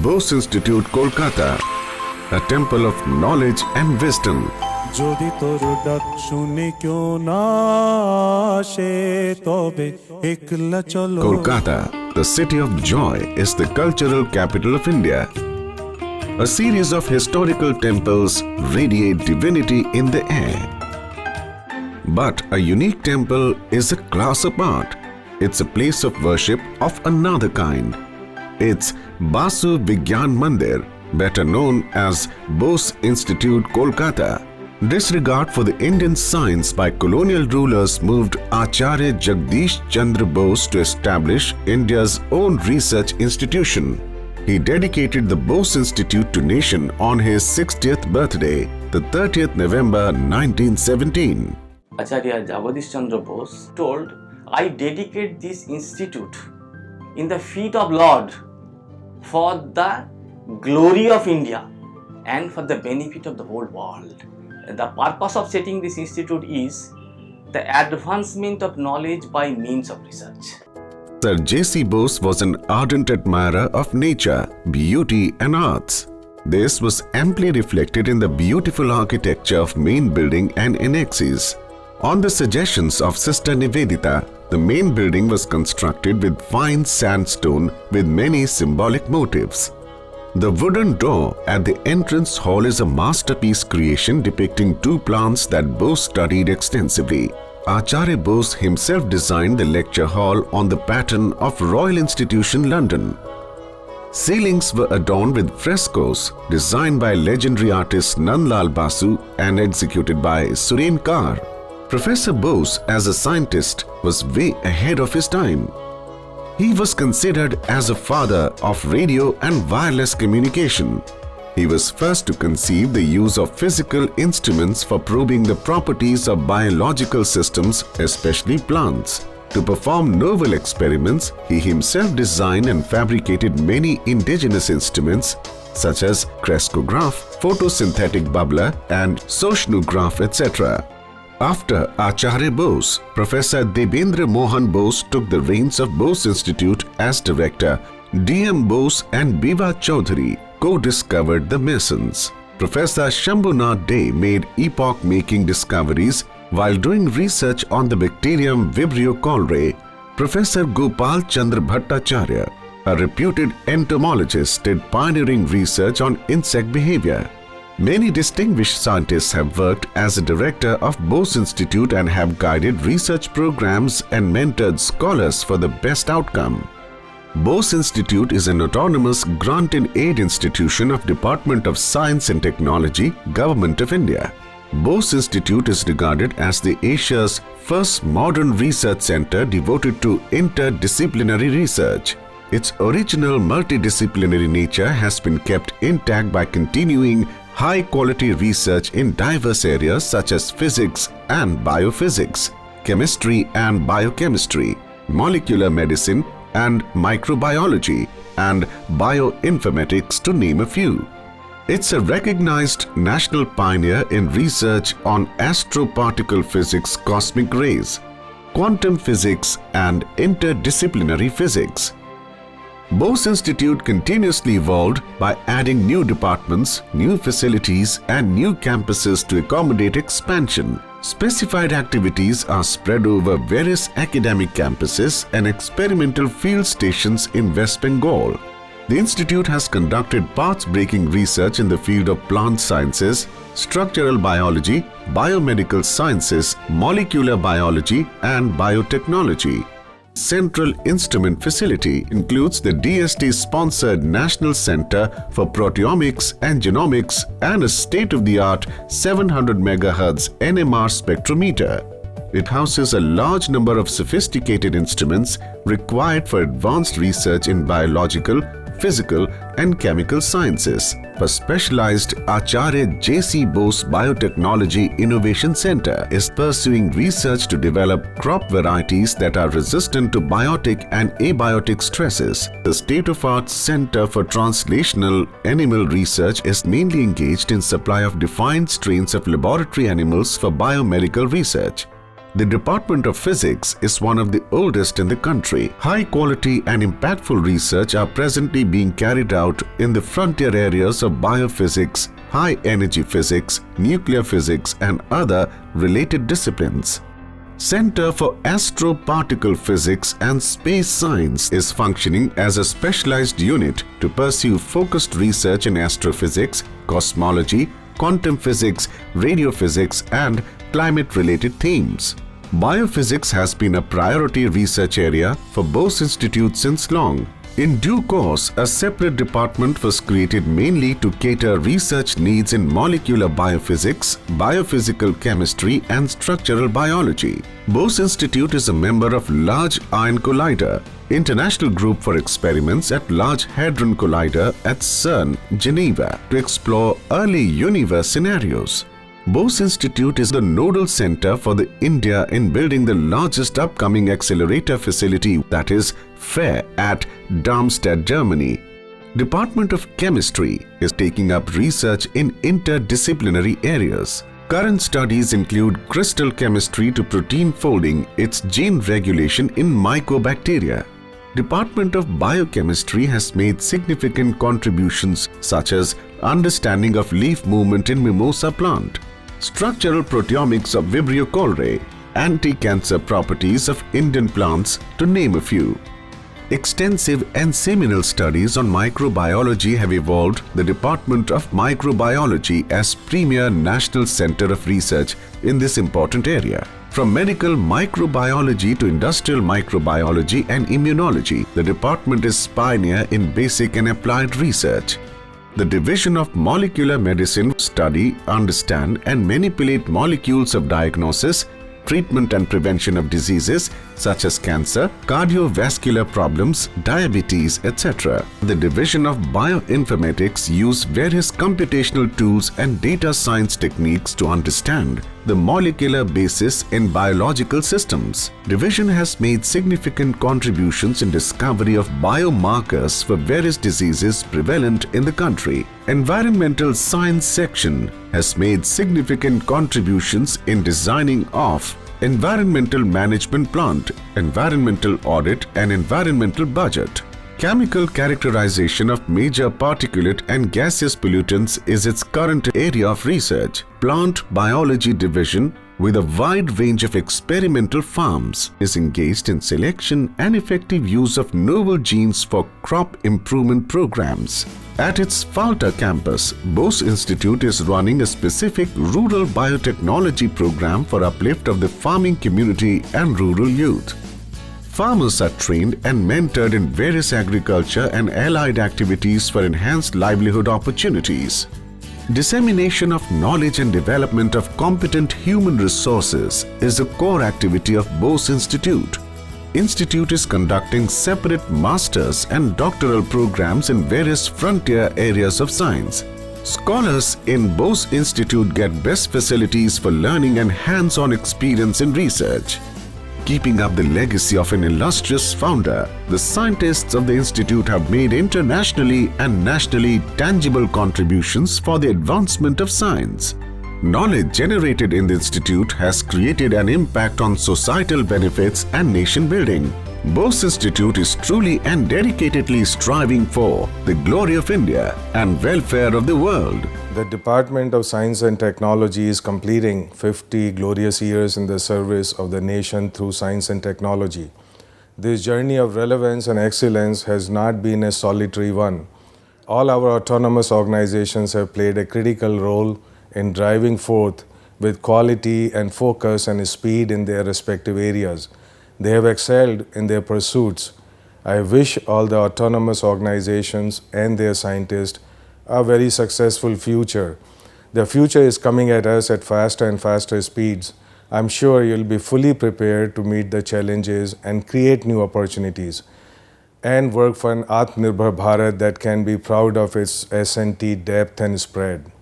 Bose Institute, Kolkata, a temple of knowledge and wisdom. যদি তোর ডাক শুনে কেউ না আসে তবে একলা চলো Kolkata, the city of joy, is the cultural capital of India. A series of historical temples radiate divinity in the air. But a unique temple is a class apart. It's a place of worship of another kind. It's Basu Vigyan Mandir, better known as Bose Institute, Kolkata. Disregard for the Indian science by colonial rulers moved Acharya Jagdish Chandra Bose to establish India's own research institution. He dedicated the Bose Institute to nation on his 60th birthday, the 30th November 1917. Acharya Jagdish Chandra Bose told, I dedicate this institute in the feet of Lord for the glory of India and for the benefit of the whole world. The purpose of setting this institute is the advancement of knowledge by means of research. Sir J.C. Bose was an ardent admirer of nature, beauty and arts. This was amply reflected in the beautiful architecture of main building and annexes. On the suggestions of Sister Nivedita, the main building was constructed with fine sandstone with many symbolic motifs. The wooden door at the entrance hall is a masterpiece creation depicting two plants that Bose studied extensively. Acharya Bose himself designed the lecture hall on the pattern of Royal Institution, London. Ceilings were adorned with frescoes designed by legendary artist Nandlal Basu and executed by Suren Kar. Professor Bose, as a scientist, was way ahead of his time. He was considered as a father of radio and wireless communication. He was first to conceive the use of physical instruments for probing the properties of biological systems, especially plants. To perform novel experiments, he himself designed and fabricated many indigenous instruments such as crescograph, photosynthetic bubbler and soshnograph, etc. After Acharya Bose, Professor Debendra Mohan Bose took the reins of Bose Institute as director. D.M. Bose and Biva Chaudhary co-discovered the mesons. Professor Shambhunath Dey made epoch-making discoveries while doing research on the bacterium Vibrio cholerae. Professor Gopal Chandra Bhattacharya, a reputed entomologist, did pioneering research on insect behavior. Many distinguished scientists have worked as a director of Bose Institute and have guided research programs and mentored scholars for the best outcome. Bose Institute is an autonomous grant and aid institution of Department of Science and Technology, Government of India. Bose Institute is regarded as the Asia's first modern research center devoted to interdisciplinary research. Its original multidisciplinary nature has been kept intact by continuing high-quality research in diverse areas such as physics and biophysics, chemistry and biochemistry, molecular medicine and microbiology, and bioinformatics, to name a few. It's a recognized national pioneer in research on astroparticle physics, cosmic rays, quantum physics, and interdisciplinary physics. Bose Institute continuously evolved by adding new departments, new facilities, and new campuses to accommodate expansion. Specified activities are spread over various academic campuses and experimental field stations in West Bengal. The institute has conducted path-breaking research in the field of plant sciences, structural biology, biomedical sciences, molecular biology, and biotechnology. Central Instrument Facility includes the DST-sponsored National Center for Proteomics and Genomics and a state-of-the-art 700 MHz NMR spectrometer. It houses a large number of sophisticated instruments required for advanced research in biological, physical, and chemical sciences. A specialized Acharya J.C. Bose Biotechnology Innovation Center is pursuing research to develop crop varieties that are resistant to biotic and abiotic stresses. The state-of-the-art Center for Translational Animal Research is mainly engaged in supply of defined strains of laboratory animals for biomedical research. The Department of Physics is one of the oldest in the country. High quality and impactful research are presently being carried out in the frontier areas of biophysics, high energy physics, nuclear physics and other related disciplines. Center for Astroparticle Physics and Space Science is functioning as a specialized unit to pursue focused research in astrophysics, cosmology, quantum physics, radiophysics and climate-related themes. Biophysics has been a priority research area for Bose Institute since long. In due course, a separate department was created mainly to cater research needs in molecular biophysics, biophysical chemistry and structural biology. Bose Institute is a member of Large Iron Collider, international group for experiments at Large Hadron Collider at CERN, Geneva, to explore early universe scenarios. Bose Institute is the nodal center for India in building the largest upcoming accelerator facility, that is FAIR, at Darmstadt, Germany. Department of Chemistry is taking up research in interdisciplinary areas. Current studies include crystal chemistry to protein folding, its gene regulation in mycobacteria. Department of Biochemistry has made significant contributions such as understanding of leaf movement in mimosa plant, structural proteomics of Vibrio cholerae, anti-cancer properties of Indian plants, to name a few. Extensive and seminal studies on microbiology have evolved the Department of Microbiology as premier national center of research in this important area. From medical microbiology to industrial microbiology and immunology, the department is pioneer in basic and applied research. The Division of Molecular Medicine study, understand and manipulate molecules of diagnosis, treatment and prevention of diseases such as cancer, cardiovascular problems, diabetes, etc. The Division of Bioinformatics use various computational tools and data science techniques to understand the molecular basis in biological systems. Division has made significant contributions in discovery of biomarkers for various diseases prevalent in the country. Environmental Science section has made significant contributions in designing of environmental management plant, environmental audit and environmental budget. Chemical characterization of major particulate and gaseous pollutants is its current area of research. Plant Biology Division, with a wide range of experimental farms, is engaged in selection and effective use of novel genes for crop improvement programs. At its Falta campus, Bose Institute is running a specific rural biotechnology program for uplift of the farming community and rural youth. Farmers are trained and mentored in various agriculture and allied activities for enhanced livelihood opportunities. Dissemination of knowledge and development of competent human resources is a core activity of Bose Institute. Institute is conducting separate masters and doctoral programs in various frontier areas of science. Scholars in Bose Institute get best facilities for learning and hands-on experience in research. Keeping up the legacy of an illustrious founder, the scientists of the Institute have made internationally and nationally tangible contributions for the advancement of science. Knowledge generated in the Institute has created an impact on societal benefits and nation building. Bose Institute is truly and dedicatedly striving for the glory of India and welfare of the world. The Department of Science and Technology is completing 50 glorious years in the service of the nation through science and technology. This journey of relevance and excellence has not been a solitary one. All our autonomous organizations have played a critical role in driving forth with quality and focus and speed in their respective areas. They have excelled in their pursuits. I wish all the autonomous organizations and their scientists a very successful future. The future is coming at us at faster and faster speeds. I'm sure you'll be fully prepared to meet the challenges and create new opportunities and work for an Atmanirbhar Bharat that can be proud of its S&T depth and spread.